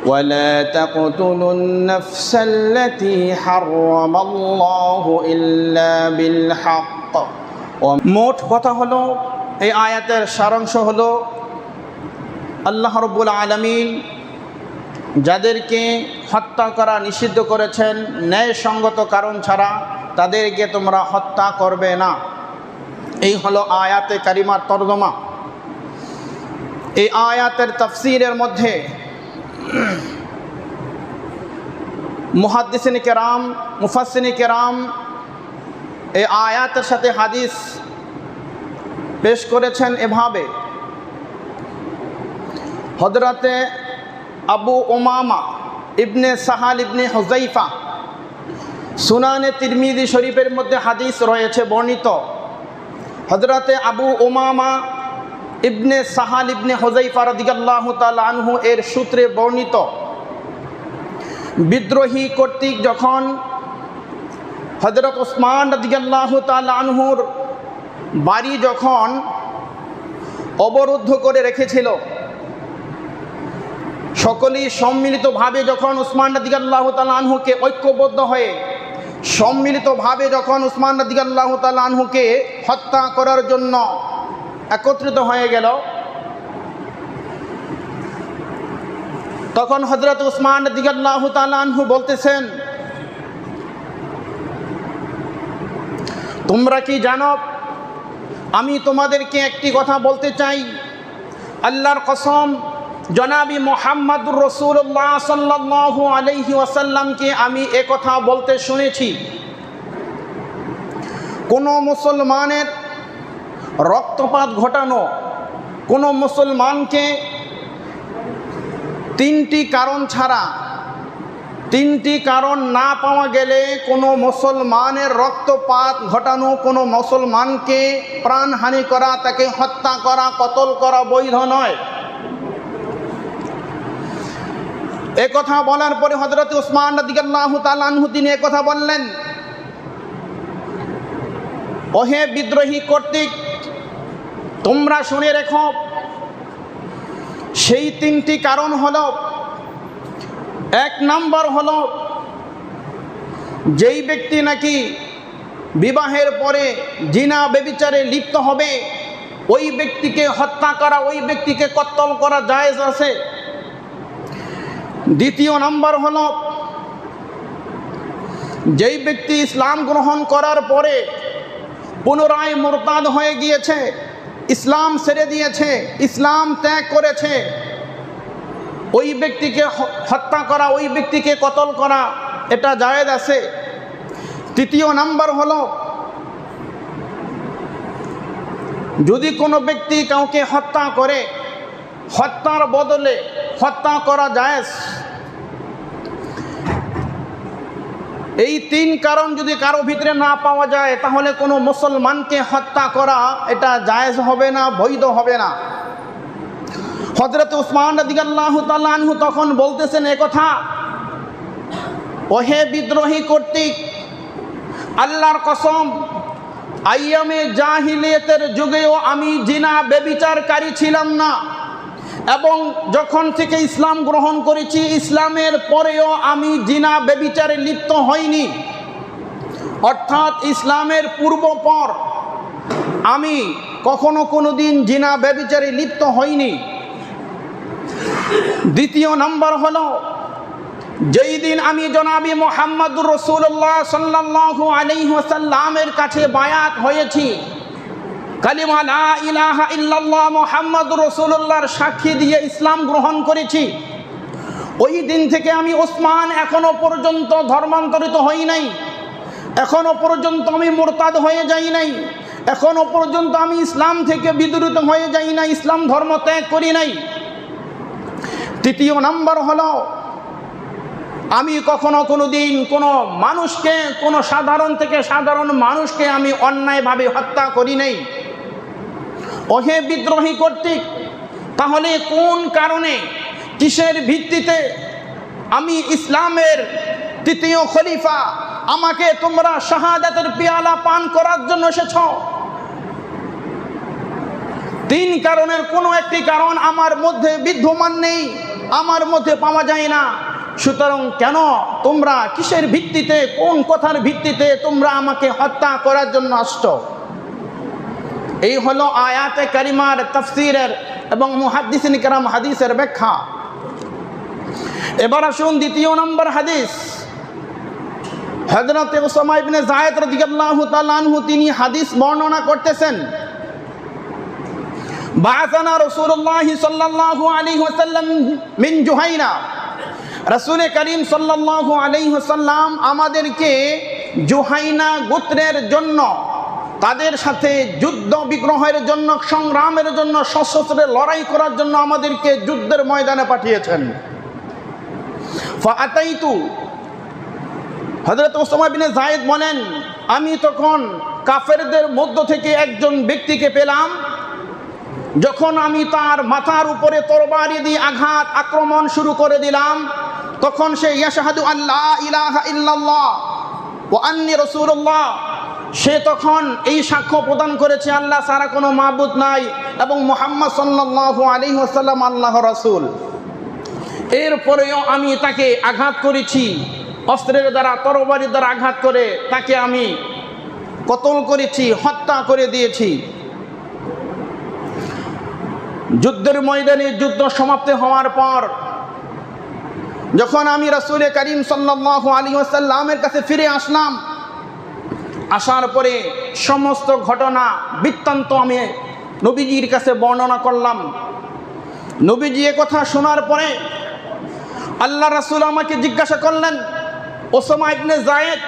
ولا تقتلوا النفس التي حرم الله إلا بالحق। মোট কথা হলো, এই আয়াতের সারাংশ হলো, আল্লাহ রাব্বুল আলামিন যাদেরকে হত্যা করা নিষিদ্ধ করেছেন ন্যায়সঙ্গত কারণ ছাড়া, তাদেরকে তোমরা হত্যা করবে না। এই হলো আয়াতে কারিমার তরজমা। এই আয়াতের তাফসীরের মধ্যে মুহাদ্দিসিন কেরাম, মুফাসসিরিন কেরাম এই আয়াতের সাথে হাদিস পেশ করেছেন এভাবে। হযরতে আবু উমামা ইবনে সাহাল ইবনে হুযাইফা, সুনানে তিরমিজি শরীফের মধ্যে হাদিস রয়েছে বর্ণিত। হযরতে আবু উমামা ইবনে সাহাল ইবনে হুযাইফা রাদিয়াল্লাহু তাআলা আনহু এর সূত্রে বর্ণিত, বিদ্রোহী কর্তৃক যখন হযরত ওসমান রাদিয়াল্লাহু তাআলা আনহুর বাড়ি যখন অবরুদ্ধ করে রেখেছিল, সকলেই সম্মিলিতভাবে যখন ওসমান রাদিয়াল্লাহু তাআলা আনহুকে ঐক্যবদ্ধ হয়ে সম্মিলিতভাবে যখন ওসমান রাদিয়াল্লাহু তাআলা আনহুকে হত্যা করার জন্য একত্রিত হয়ে গেল, তখন হযরত ওসমান রাদিয়াল্লাহু তাআলা আনহু বলতেছেন, তোমরা কি জানো, আমি তোমাদেরকে একটি কথা বলতে চাই। আল্লাহর কসম, জনাবি মুহাম্মদুর রাসূলুল্লাহ সাল্লাল্লাহু আলাইহি ওয়াসাল্লামকে আমি এ কথা বলতে শুনেছি, কোনো মুসলমানের রক্তপাত ঘটানো, কোনো মুসলমানকে তিনটি কারণ ছাড়া, তিনটি কারণ না পাওয়া গেলে কোনো মুসলমানের রক্তপাত ঘটানো, কোনো মুসলমানকে প্রাণহানি করা, তাকে হত্যা করা, কতল করা বৈধ নয়। এ কথা বলার পরে হযরত ওসমান রাদিয়াল্লাহু তাআলা আনহু তিনি এ কথা বললেন, ওহে বিদ্রোহী কর্তৃক, তোমরা শুনে রেখো, সেই তিনটি কারণ হলো, এক নম্বর হলো, যেই ব্যক্তি নাকি বিবাহের পরে জিনা ব্যভিচারে লিপ্ত হবে, ওই ব্যক্তিকে হত্যা করা, ওই ব্যক্তিকে কত্তল করা জায়েজ আছে। দ্বিতীয় নম্বর হলো, যেই ব্যক্তি ইসলাম গ্রহণ করার পরে পুনরায় মুরতাদ হয়ে গিয়েছে, ইসলাম ছেড়ে দিয়েছে, ইসলাম ত্যাগ করেছে, ওই ব্যক্তিকে হত্যা করা, ওই ব্যক্তিকে কতল করা, এটা জায়েজ আছে। তৃতীয় নাম্বার হলো, যদি কোনো ব্যক্তি কাউকে হত্যা করে, হত্যার বদলে হত্যা করা জায়েজ। এই তিন কারণ যদি কারো ভিতরে না পাওয়া যায়, তাহলে কোনো মুসলমানকে হত্যা করা এটা জায়েজ হবে না, বৈধ হবে না। হযরত ওসমান রাদিয়াল্লাহু তাআলা আনহু তখন বলতেছেন এ কথা, ওহে বিদ্রোহী কর্তৃক, আল্লাহর কসম, আইয়ামে জাহিলিয়াতের যুগেও আমি জিনা ব্যভিচারকারী ছিলাম না, এবং যখন থেকে ইসলাম গ্রহণ করেছি, ইসলামের পরেও আমি জিনা ব্যভিচারে লিপ্ত হইনি। অর্থাৎ ইসলামের পূর্বপর আমি কখনো কোনো দিন জিনা ব্যভিচারে লিপ্ত হইনি। দ্বিতীয় নম্বর হলো, যেই দিন আমি জনাবি মুহাম্মদুর রাসূলুল্লাহ সাল্লাল্লাহু আলাইহি ওয়াসাল্লামের কাছে বায়াত হয়েছি, কালিমা লা ইলাহা ইল্লাল্লাহ মুহাম্মাদুর রাসূলুল্লাহর সাক্ষী দিয়ে ইসলাম গ্রহণ করেছি, ওই দিন থেকে আমি ওসমান এখনো পর্যন্ত ধর্মান্তরিত হই নাই, এখনো পর্যন্ত আমি মুরতাদ হয়ে যাই নাই, এখনো পর্যন্ত আমি ইসলাম থেকে বিদূরিত হয়ে যাই নাই, ইসলাম ধর্ম ত্যাগ করি নাই। তৃতীয় নাম্বার হলো, আমি কখনো কোনো দিন কোনো মানুষকে, কোনো সাধারণ থেকে সাধারণ মানুষকে আমি অন্যায়ভাবে হত্যা করি নাই। ওহে বিদ্রোহী কর্তৃক, তাহলে কোন কারণে, কিসের ভিত্তিতে আমি ইসলামের তৃতীয় খলিফা, আমাকে তোমরা শাহাদাতের পেয়ালা পান করার জন্য এসেছ? তিন কারণের কোনো একটি কারণ আমার মধ্যে বিদ্যমান নেই। আমার মধ্যে পাওয়া যায় না। সুতরাং কেন তোমরা কিসের ভিত্তিতে, কোন কথার ভিত্তিতে তোমরা আমাকে হত্যা করার জন্য আসছো? এই হলো আয়াতে কারিমার তাফসীরের এবং মুহাদ্দিসিন কিরাম হাদিসের ব্যাখ্যা। এবার আসুন দ্বিতীয় নম্বর হাদিস। হযরত উসামা ইবনে যায়েদ রাদিয়াল্লাহু তাআলা আনহু তিনি হাদিস বর্ণনা করতেছেন, বাআসানা রাসূলুল্লাহ সাল্লাল্লাহু আলাইহি ওয়াসাল্লাম মিন জুহাইনা। রাসূল করিম সাল্লাল্লাহু আলাইহি ওয়াসাল্লাম আমাদেরকে জুহাইনা গোত্রের জন্য, তাদের সাথে যুদ্ধ বিগ্রহের জন্য, সংগ্রামের জন্য, সশস্ত্রে লড়াই করার জন্য আমাদেরকে যুদ্ধের ময়দানে পাঠিয়েছেন। ফাআতাইতু, হযরত উসামা ইবনে যায়েদ বলেন, আমি তখন কাফেরদের মধ্য থেকে একজন ব্যক্তিকে পেলাম। যখন আমি তার মাথার উপরে তরবারি দিয়ে আক্রমণ শুরু করে দিলাম, তখন সে ইয়াশহাদু আল্লা ইলাহা ইল্লাল্লাহ ওয়া আন্নী রাসূলুল্লাহ, সে তখন এই সাক্ষ্য প্রদান করেছে আল্লাহ ছাড়া কোনো মাবুদ নাই এবং মুহাম্মদ সাল্লাল্লাহু আলাইহি ওয়াসাল্লাম আল্লাহর রাসূল। এরপরেও আমি তাকে আঘাত করেছি, অস্ত্রের দ্বারা, তরবারির দ্বারা আঘাত করে তাকে আমি কতল করেছি, হত্যা করে দিয়েছি। যুদ্ধের ময়দানে যুদ্ধ সমাপ্তি হওয়ার পর যখন আমি রাসূল করিম সাল্লাল্লাহু আলাইহি ওয়াসাল্লামের কাছে ফিরে আসলাম, আসার পরে সমস্ত ঘটনা বৃত্তান্ত আমি নবীজির কাছে বর্ণনা করলাম। নবীজি এ কথা শোনার পরে আল্লাহ রাসূল আমাকে জিজ্ঞাসা করলেন, উসামা ইবনে যায়েদ,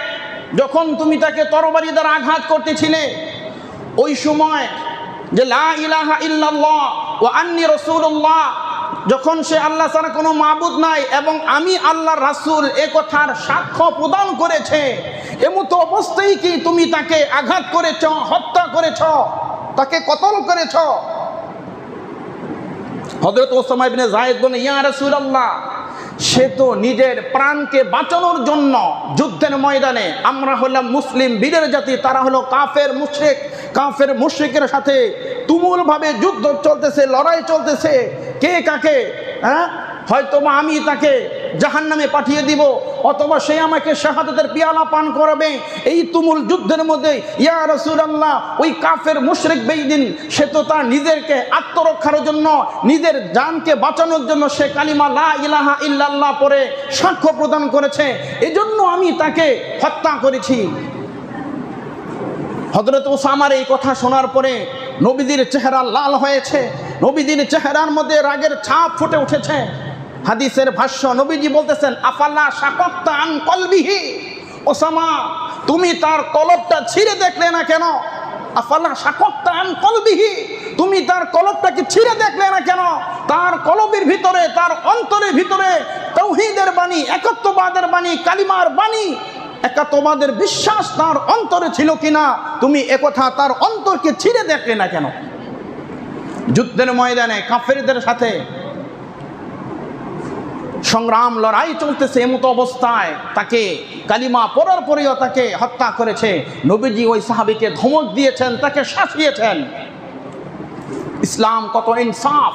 যখন তুমি তাকে তরবারি দ্বারা আঘাত করতেছিলে, ওই সময় যে লা ইলাহা ইল্লাল্লাহ ওয়া আন্নী রাসূলুল্লাহ, যখন সে আল্লাহ ছাড়া কোনো মাবুদ নাই এবং আমি আল্লাহর রাসূল এ কথার সাক্ষ্য প্রদান করেছে, এমতো অবস্থায় কি তুমি তাকে আঘাত করেছ, হত্যা করেছ, তাকে কতল করেছ? হযরত উসামা ইবনে যায়েদ বলেন, ইয়া রাসূলুল্লাহ, সে তো নিজের প্রাণকে বাঁচানোর জন্য যুদ্ধের ময়দানে, আমরা হলাম মুসলিম বীরের জাতি, তারা হলো কাফের মুশরিক, কাফের মুশরিকের সাথে তুমুলভাবে যুদ্ধ চলতেছে, লড়াই চলতেছে, কে কাকে, হয়তোবা আমি তাকে জাহান্নামে পাঠিয়ে দিব, অথবা সে আমাকে শাহাদাতের পিয়ালা পান করাবে। এই তুমুল যুদ্ধের মধ্যে ইয়া রাসূলুল্লাহ, ওই কাফের মুশরিক বেঈদিন সে তো তার নিজেকে আত্মরক্ষার জন্য, নিজের জানকে বাঁচানোর জন্য সে কালিমা লা ইলাহা ইল্লাল্লাহ পড়ে সাক্ষ্য প্রদান করেছে, এজন্য আমি তাকে হত্যা করেছি। হযরত উসামার এই কথা শোনার পরে নবীজির চেহারা লাল হয়েছে, নবীজির চেহারার মধ্যে রাগের ছাপ ফুটে উঠেছে। হাদিসের ভাষ্য, নবীজি বলতেছেন, আফালা শাকাক্তা আন কলবিহি, ওসামা তুমি তার কলবটা ছিঁড়ে দেখলে না কেন? আফালা শাকাক্তা আন কলবিহি, তুমি তার কলবটাকে ছিঁড়ে দেখলে না কেন? তার কলবের ভিতরে, তার অন্তরের ভিতরে তাওহীদের বাণী, একত্ববাদের বাণী, কালিমার বাণী, একাত্মবাদের বিশ্বাস তার অন্তরে ছিল কিনা, তুমি একথা তার অন্তরকে ছিঁড়ে দেখলে না কেন? যুদ্ধের ময়দানে কাফেরদের সাথে সংগ্রাম, লড়াই চলতেছে, এমতো অবস্থায় তাকে কালিমা পড়ার পরেও তাকে হত্যা করেছে। নবীজি ওই সাহাবীকে ধমক দিয়েছেন, তাকে শাসিয়েছেন। ইসলাম কত ইনসাফ!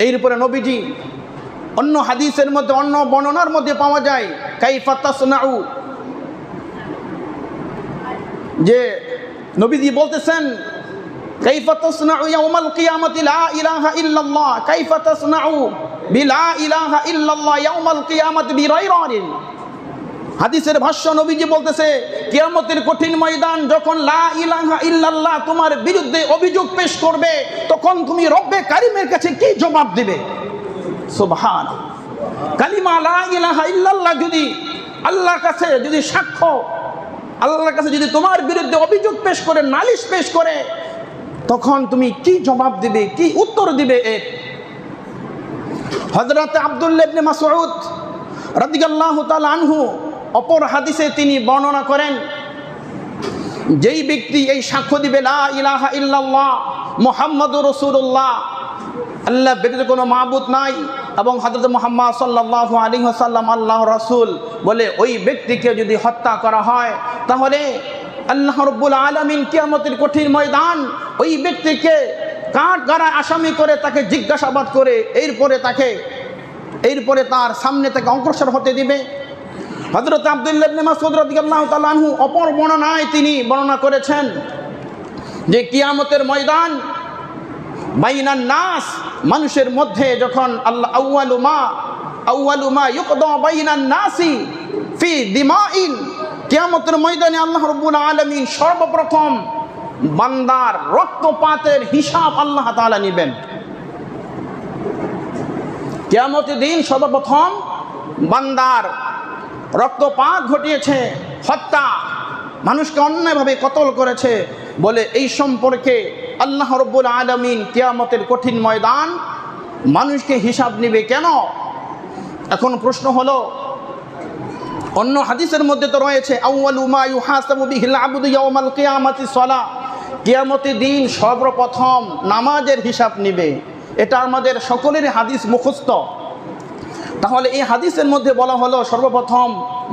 এরপরে নবীজি অন্য হাদিসের মধ্যে, অন্য বর্ণনার মধ্যে পাওয়া যায়, কাইফা তাসনাউ, যে নবীজি বলতেছেন, কাইফা তাসনাউ ইয়াউমাল কিয়ামাতি লা ইলাহা ইল্লাল্লাহ, কাইফা তাসনাউ বিলা ইলাহা ইল্লাল্লাহ ইয়াউমাল কিয়ামাতি বিরাইরান। হাদিসের ভাষ্য, নবীজি বলতেছে, কিয়ামতের কঠিন ময়দান যখন লা ইলাহা ইল্লাল্লাহ তোমার বিরুদ্ধে অভিযোগ পেশ করবে, তখন তুমি রব্বে কারিমের কাছে কি জবাব দিবে? সুবহানাল্লাহ। কালিমা লা ইলাহা ইল্লাল্লাহ যদি আল্লাহর কাছে, যদি সাক্ষ্য, আল্লাহর কাছে যদি তোমার বিরুদ্ধে অভিযোগ পেশ করে, নালিশ পেশ করে, তখন তুমি কি জবাব দিবে, কি উত্তর দিবে? হযরত আব্দুল্লাহ ইবনে মাসউদ রাদিয়াল্লাহু তাআলা আনহু অপর হাদিসে তিনি বর্ণনা করেন, যেই ব্যক্তি এই সাক্ষ্য দিবে লা ইলাহা ইল্লাল্লাহ মুহাম্মাদুর রাসূলুল্লাহ, আল্লাহ ব্যতীত কোনো মাবুদ নাই এবং হযরত মুহাম্মদ সাল্লাল্লাহু আলাইহি ওয়াসাল্লাম আল্লাহর রাসূল বলে, ওই ব্যক্তিকে যদি হত্যা করা হয়, তাহলে আল্লাহ রাব্বুল আলামিন কিয়ামতের কঠিন ময়দান ওই ব্যক্তিকে কাঠগড়ায় আসামি করে তাকে জিজ্ঞাসাবাদ করে এরপরে তাকে এরপরে তার সামনে থেকে অগ্রসর হতে দিবে। হযরত আব্দুল্লাহ ইবনে মাসউদ রাদিয়াল্লাহু তাআলা আনহু অপর বর্ণনায় তিনি বর্ণনা করেছেন যে কিয়ামতের ময়দান বাইনান নাস, মানুষের মধ্যে যখন আল্লাহ আউয়ালু মা ইউকদা বাইনান নাসি ফি দিমাইন, কিয়ামতের ময়দানে আল্লাহ রাব্বুল আলামিন সর্বপ্রথম বান্দার রক্তপাতের হিসাব আল্লাহ তাআলা নেবেন। কিয়ামতের দিন সর্বপ্রথম বান্দার রক্তপাত ঘটিয়েছে, হত্যা, মানুষকে অন্যায়ভাবে কতল করেছে বলে এই সম্পর্কে আল্লাহ রাব্বুল আলামিন কিয়ামতের কঠিন ময়দান মানুষকে হিসাব নেবে কেন? এখন প্রশ্ন হলো, অন্য হাদিসের মধ্যে তো রয়েছে আউয়ালু মা ইউহাসাবু বিহিল আবদু ইয়াউমাল কিয়ামাতি সালাহ, কিয়ামতের দিন সর্বপ্রথম নামাজের হিসাব নেবে। এটা আমাদের সকলেরই হাদিস মুখস্থ। তাহলে এই হাদিসের মধ্যে বলা হলো সর্বপ্রথম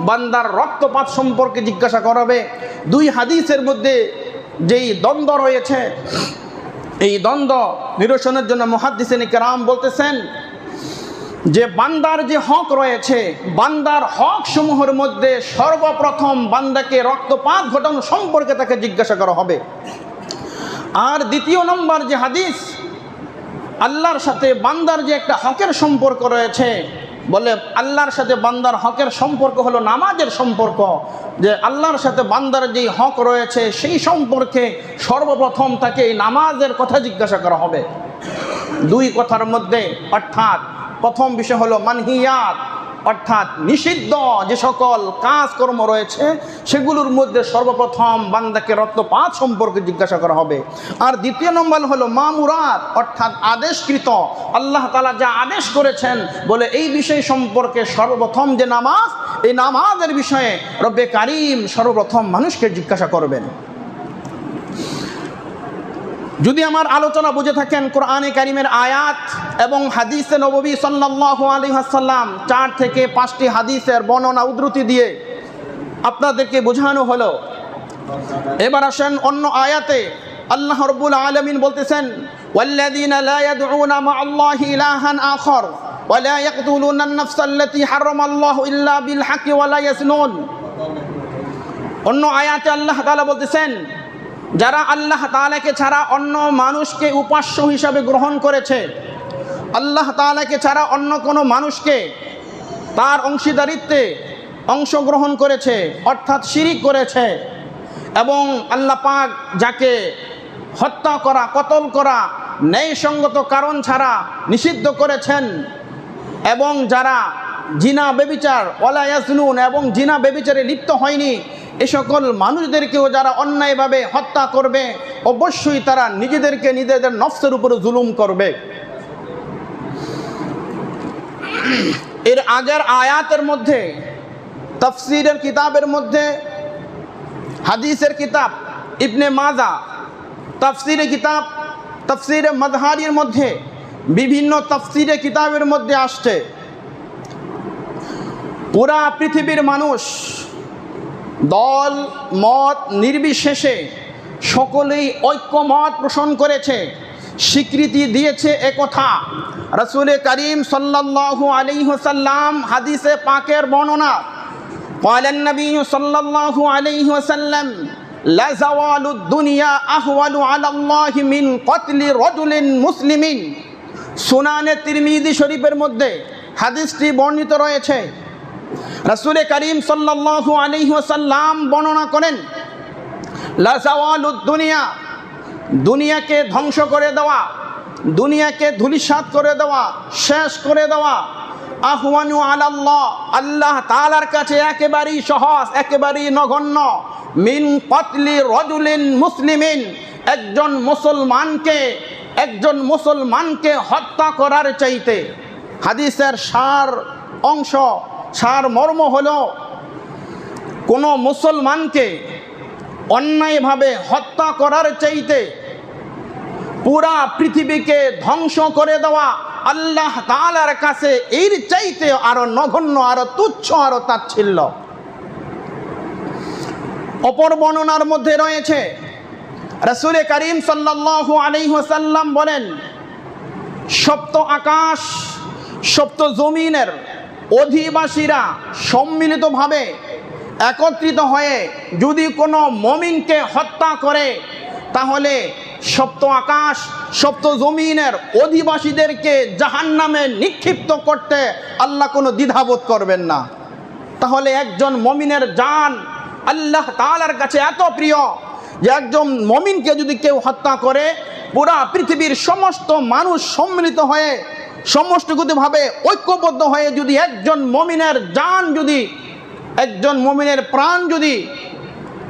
বান্দার রক্তপাত সম্পর্কে জিজ্ঞাসা করাবে। দুই হাদিসের মধ্যে যেই দ্বন্দ্ব রয়েছে, এই দ্বন্দ্ব নিরসনের জন্য মুহাদ্দিসিন কিরাম বলতেছেন যে বান্দার যে হক রয়েছে, বান্দার হক সমূহের মধ্যে সর্বপ্রথম বান্দাকে রক্তপাত ঘটানো সম্পর্কে তাকে জিজ্ঞাসা করা হবে। আর দ্বিতীয় নম্বর যে হাদিস, আল্লাহর সাথে বান্দার যে একটা হকের সম্পর্ক রয়েছে, বলে আল্লাহর সাথে বান্দার হকের সম্পর্ক হলো নামাজের সম্পর্ক, যে আল্লাহর সাথে বান্দার যেই হক রয়েছে সেই সম্পর্কে সর্বপ্রথম তাকে এই নামাজের কথা জিজ্ঞাসা করা হবে। দুই কথার মধ্যে, অর্থাৎ প্রথম বিষয় হলো মানহিয়াত, অর্থাৎ নিষিদ্ধ যে সকল কাজকর্ম রয়েছে সেগুলোর মধ্যে সর্বপ্রথম বান্দাকে রক্তপাত সম্পর্কে জিজ্ঞাসা করা হবে। আর দ্বিতীয় নম্বর হলো মামুরাত, অর্থাৎ আদেশকৃত, আল্লাহ তাআলা যা আদেশ করেছেন বলে এই বিষয় সম্পর্কে সর্বপ্রথম যে নামাজ, এই নামাজের বিষয়ে রব্বে কারীম সর্বপ্রথম মানুষকে জিজ্ঞাসা করবেন। যদি আমার আলোচনা বুঝে থাকেন কোরআনে কারীমের আয়াত এবং হাদিসে নববী সাল্লাল্লাহু আলাইহি ওয়াসাল্লাম 4 থেকে 5টি হাদিসের বর্ণনা উদ্ধৃতি দিয়ে আপনাদেরকে বোঝানো হলো। এবার আসেন অন্য আয়াতে আল্লাহ রাব্বুল আলামিন বলতেছেন, ওয়াল্লাযীনা লা ইয়াদউনা মা'আল্লাহি ইলাহান আখার ওয়া লা ইয়াকতুলুনা আন-নাফসা আল্লাতী হারামাল্লাহু ইল্লা বিল হাক্কি ওয়া লা ইয়াজনুন। অন্য আয়াতে আল্লাহ তাআলা বলতেছেন, যারা আল্লাহ তাআলাকে ছাড়া অন্য মানুষকে উপাস্য হিসাবে গ্রহণ করেছে, আল্লাহ তাআলাকে ছাড়া অন্য কোনো মানুষকে তার অংশীদারিত্বে অংশগ্রহণ করেছে, অর্থাৎ শিরিক করেছে, এবং আল্লাহ পাক যাকে হত্যা করা, কতল করা ন্যায়সঙ্গত কারণ ছাড়া নিষিদ্ধ করেছেন, এবং যারা জিনা ব্যভিচার ওয়ালা ইয়াজনুন এবং জিনা ব্যভিচারে লিপ্ত হয়নি, এ সকল মানুষদেরকেও যারা অন্যায়ভাবে হত্যা করবে অবশ্যই তারা নিজেদেরকে নিজেদের নফসের উপরে জুলুম করবে। এর আগের আয়াতের মধ্যে তাফসীরের কিতাবের মধ্যে, হাদিসের কিতাব ইবনে মাজা, তাফসীরের কিতাব তাফসীরে মাযহারির মধ্যে, বিভিন্ন তাফসীরে কিতাবের মধ্যে আসছে পুরা পৃথিবীর মানুষ দল মত নির্বিশেষে সকলেই ঐক্যমত পোষণ করেছে, স্বীকৃতি দিয়েছে একথা। রাসূল করিম সাল্লাল্লাহু আলাইহি ওয়াসাল্লাম হাদিসে পাকের বর্ণনা, ক্বালান নবী সাল্লাল্লাহু আলাইহি ওয়াসাল্লাম লা যাওয়ালুদ দুনিয়া আহওয়ালু আলাল্লাহি মিন কতলি রাজুলিন মুসলিমিন। সুনানে তিরমিজি শরীফের মধ্যে হাদিসটি বর্ণিত রয়েছে। রাসূল করিম সাল্লাল্লাহু আলাইহি ওয়াসাল্লাম বর্ণনা করেন, লা যাওয়ালুদ দুনিয়া, দুনিয়াকে ধ্বংস করে দেওয়া, দুনিয়াকে ধূলিসাৎ করে দেওয়া, শেষ করে দেওয়া, আহওয়ানু আলাল্লাহ, আল্লাহ তাআলার কাছে একেবারেই সহজ, একেবারেই নগণ্য, মিন কতলি রাজুলিন মুসলিমিন, একজন মুসলমানকে হত্যা করার চাইতে। হাদিসের সার মর্ম হলো, কোনো মুসলমানকে অন্যায়ভাবে হত্যা করার চাইতে পুরা পৃথিবীকে ধ্বংস করে দেওয়া আল্লাহ তাআলার কাছে এর চাইতে আরো নগণ্য, আরো তুচ্ছ, আরো তাচ্ছিল্য। অপর বর্ণনার মধ্যে রয়েছে রাসূল করিম সাল্লাল্লাহু আলাইহি ওয়াসাল্লাম বলেন, সপ্ত আকাশ সপ্ত জমিনের অধিবাসীরা সম্মিলিতভাবে একত্রিত হয়ে যদি কোনো মুমিনকে হত্যা করে, তাহলে সপ্ত আকাশ সপ্ত জমিনের অধিবাসীদেরকে জাহান্নামে নিক্ষিপ্ত করতে আল্লাহ কোনো দ্বিধাবোধ করবেন না। তাহলে একজন মুমিনের জান আল্লাহ তাআলার কাছে এত প্রিয় যে একজন মুমিনকে যদি কেউ হত্যা করে, পুরা পৃথিবীর সমস্ত মানুষ সম্মিলিত হয়ে সমষ্টিগতভাবে ঐক্যবদ্ধ হয়ে যদি একজন মুমিনের জান, যদি একজন মুমিনের প্রাণ যদি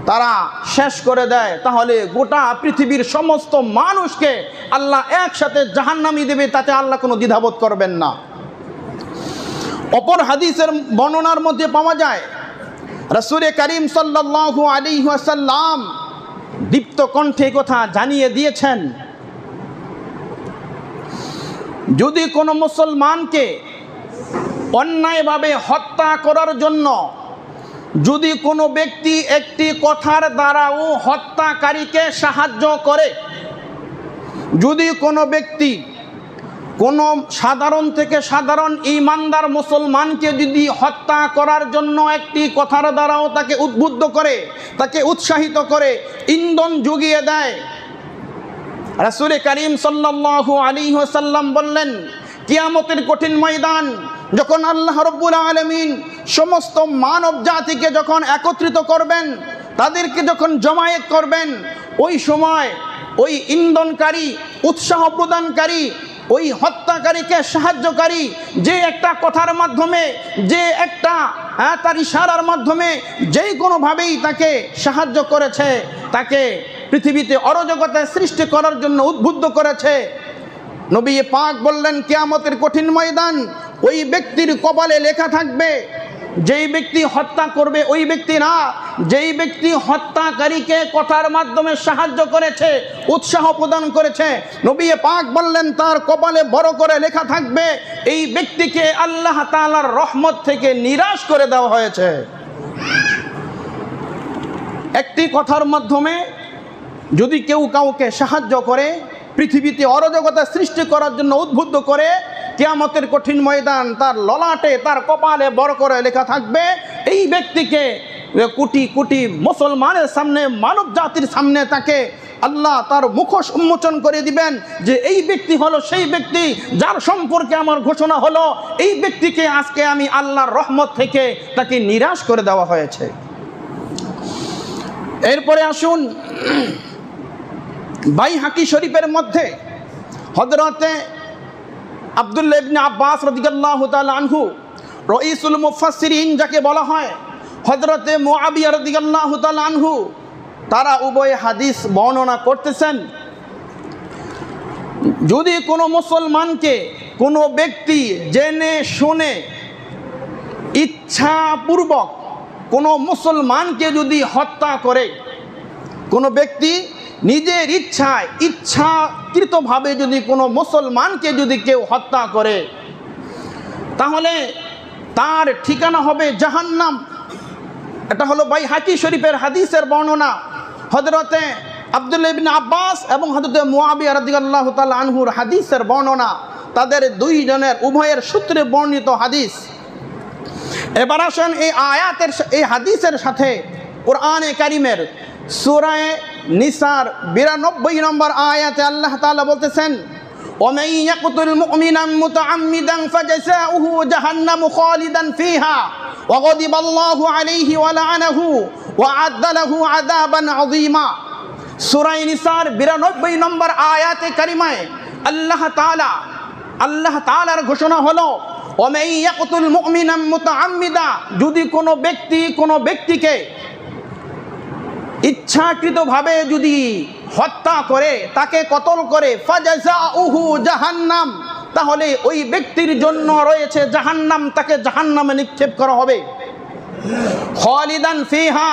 তারা শেষ করে দেয়, তাহলে গোটা পৃথিবীর সমস্ত মানুষকে আল্লাহ একসাথে জাহান্নামী দেবে, তাতে আল্লাহ কোনো দ্বিধাবোধ করবেন না। অপর হাদিসের বর্ণনার মধ্যে পাওয়া যায়, রাসূল করিম সাল্লাল্লাহু আলাইহি ওয়াসাল্লাম দীপ্ত কণ্ঠে কথা জানিয়ে দিয়েছেন, যদি কোনো মুসলমানকে অন্যায়ভাবে হত্যা করার জন্য যদি কোনো ব্যক্তি একটি কথার দ্বারাও হত্যাকারীকে সাহায্য করে, যদি কোনো ব্যক্তি কোনো সাধারণ থেকে সাধারণ ঈমানদার মুসলমানকে যদি হত্যা করার জন্য একটি কথার দ্বারাও তাকে উদ্বুদ্ধ করে, তাকে উৎসাহিত করে, ইন্ধন জুগিয়ে দেয়, রাসূল করিম সাল্লাল্লাহু আলাইহি ওয়াসাল্লাম বললেন, কিয়ামতের কঠিন ময়দান যখন আল্লাহ রাব্বুল আলামিন সমস্ত মানব জাতিকে যখন একত্রিত করবেন, তাদেরকে যখন জমায়েত করবেন, ওই সময় ওই ইন্ধনকারী, উৎসাহ প্রদানকারী, ওই হত্যাকারীকে সাহায্যকারী যে একটা কথার মাধ্যমে, যে একটা তার ইশারার মাধ্যমে যেই কোনোভাবেই তাকে সাহায্য করেছে, তাকে পৃথিবীতে অরাজকতা সৃষ্টি করার জন্য উদ্বুদ্ধ করেছে, নবী পাক বললেন, কিয়ামতের কঠিন ময়দান ওই ব্যক্তির কপালে লেখা থাকবে, যেই ব্যক্তি হত্যা করবে ওই ব্যক্তি না, যেই ব্যক্তি হত্যাকারীকে কথার মাধ্যমে সাহায্য করেছে, উৎসাহ প্রদান করেছে, নবী পাক বললেন তার কপালে বড় করে লেখা থাকবে, এই ব্যক্তিকে আল্লাহ তাআলার রহমত থেকে নিরাশ করে দেওয়া হয়েছে। একটি কথার মাধ্যমে যদি কেউ কাউকে সাহায্য করে, পৃথিবীতে অরাজকতা সৃষ্টি করার জন্য উদ্বুদ্ধ করে, কিয়ামতের কঠিন ময়দান তার ললাটে, তার কপালে বড় করে লেখা থাকবে, এই ব্যক্তিকে কোটি কোটি মুসলমানের সামনে, মানব জাতির সামনে তাকে আল্লাহ তার মুখোশ উন্মোচন করে দিবেন যে এই ব্যক্তি হলো সেই ব্যক্তি যার সম্পর্কে আমার ঘোষণা হলো, এই ব্যক্তিকে আজকে আমি আল্লাহর রহমত থেকে তাকে নিরাশ করে দেওয়া হয়েছে। এরপরে আসুন, বাইহাকি শরীফের মধ্যে হযরতে আব্দুল্লাহ ইবনে আব্বাস রাদিয়াল্লাহু তাআলা আনহু, রাইসুল মুফাসসিরিন যাকে বলা হয়, হযরতে মুআবিয়া রাদিয়াল্লাহু তাআলা আনহু, তারা উভয় হাদিস বর্ণনা করতেছেন, যদি কোনো মুসলমানকে কোনো ব্যক্তি জেনে শুনে ইচ্ছাপূর্বক কোনো মুসলমানকে যদি হত্যা করে, কোনো ব্যক্তি নিজের ইচ্ছায় ইচ্ছাকৃতভাবে যদি কোনো মুসলমানকে যদি কেউ হত্যা করে, তাহলে তার ঠিকানা হবে জাহান্নাম। এটা হলো বাইহাকি শরীফের হাদিসের বর্ণনা, হযরতে আব্দুল্লাহ ইবনে আব্বাস এবং হযরতে মুআবিয়া রাদিয়াল্লাহু তাআলা আনহুর হাদিসের বর্ণনা, তাদের দুইজনের উভয়ের সূত্রে বর্ণিত হাদিস। এবার আসেন এই আয়াতের, এই হাদিসের সাথে কোরআনে কারীমের সূরা নিসার 92 নম্বর আয়াতে আল্লাহ তাআলা বলতেছেন, ومن يقتل مؤمنا متعمدا فجزاؤه جهنم خالدا فيها وغضب الله عليه ولعنه وأعد له عذابا عظيما। সূরা নিসার 92 নম্বর আয়াতে কারিমায় আল্লাহ তাআলার ঘোষণা হলো, ومن يقتل مؤمنا متعمدا, যদি কোনো ব্যক্তি কোনো ব্যক্তিকে ইচ্ছাকৃতভাবে যদি হত্যা করে, তাকে কতল করে, ফাজাজাউহু জাহান্নাম, তাহলে ওই ব্যক্তির জন্য রয়েছে জাহান্নাম, তাকে জাহান্নামে নিক্ষেপ করা হবে। খালিদান ফিহা,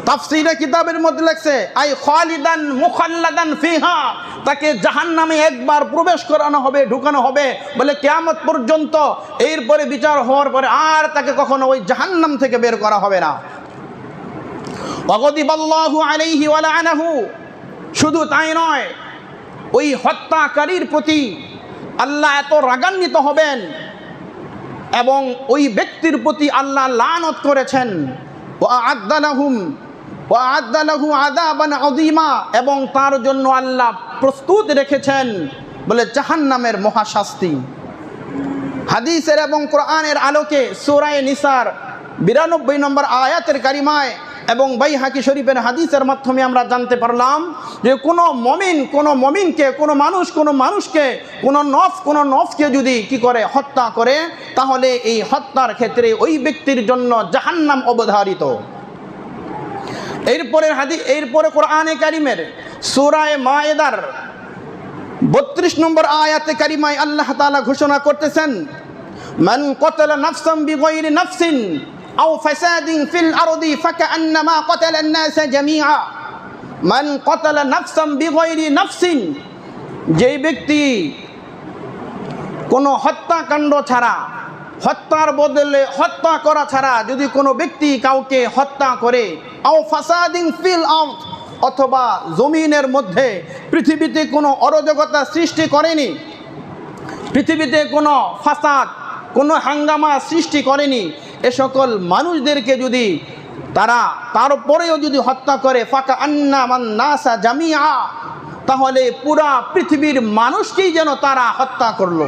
তাফসীরে কিতাবের মধ্যে লেখছে আই খালিদান মুখাল্লাদান ফিহা, তাকে জাহান্নামে একবার প্রবেশ করানো হবে, ঢুকানো হবে বলে কিয়ামত পর্যন্ত। এরপরে বিচার হওয়ার পরে আর তাকে কখনো ওই জাহান্নাম থেকে বের করা হবে না। ওয়াগদিবাল্লাহু আলাইহি ওয়া লাআনাহু, শুধু তাই নয়, ওই হত্যাকারীর প্রতি আল্লাহ এত রাগান্বিত হবেন, এবং ওই ব্যক্তির প্রতি আল্লাহ লানত করেছেন। ওয়া আ'আদ্দা লাহু আযাবান আযীমা, এবং তার জন্য আল্লাহ প্রস্তুত রেখেছেন বলে জাহান্নামের মহাশাস্তি। হাদিসের এবং কোরআনের আলোকে সূরা নিসার 92 নম্বর আয়াতের কারিমায় এবং বাইহাকি শরীফের হাদিসের মাধ্যমে আমরা জানতে পারলাম যে কোনো মমিনকে কোনো মানুষকে কোনো নফসকে যদি কি করে হত্যা করে, তাহলে এই হত্যার ক্ষেত্রে ওই ব্যক্তির জন্য জাহান্নাম অবধারিত। এরপরে কোরআনে কারিমের সূরা মায়েদার 32 নম্বর আয়াতে কারিমায় আল্লাহ তাআলা ঘোষণা করতেছেন, মান ক্বাতালা নাফসান বিগাইরি নাফসিন আও ফাসাদিন ফিল আরদি ফাকান্নামা ক্বাতালা আন-নাসা জামিআ। মান ক্বাতালা নাফসান বিগাইরি নাফসিন, যেই ব্যক্তি কোনো হত্যাকাণ্ড ছাড়া, হত্যার বদলে হত্যা করা ছাড়া যদি কোনো ব্যক্তি কাউকে হত্যা করে, আও ফাসাদিন ফিল আরদ, অথবা জমিনের মধ্যে পৃথিবীতে কোনো অরাজকতা সৃষ্টি করেনি, পৃথিবীতে কোনো ফাসাদ, কোনো হাঙ্গামা সৃষ্টি করেনি, এ সকল মানুষদেরকে যদি তারপরেও যদি হত্যা করে, ফাকান্নামান নাসা জামিআ, তাহলে পুরা পৃথিবীর মানুষকেই যেন তারা হত্যা করলো।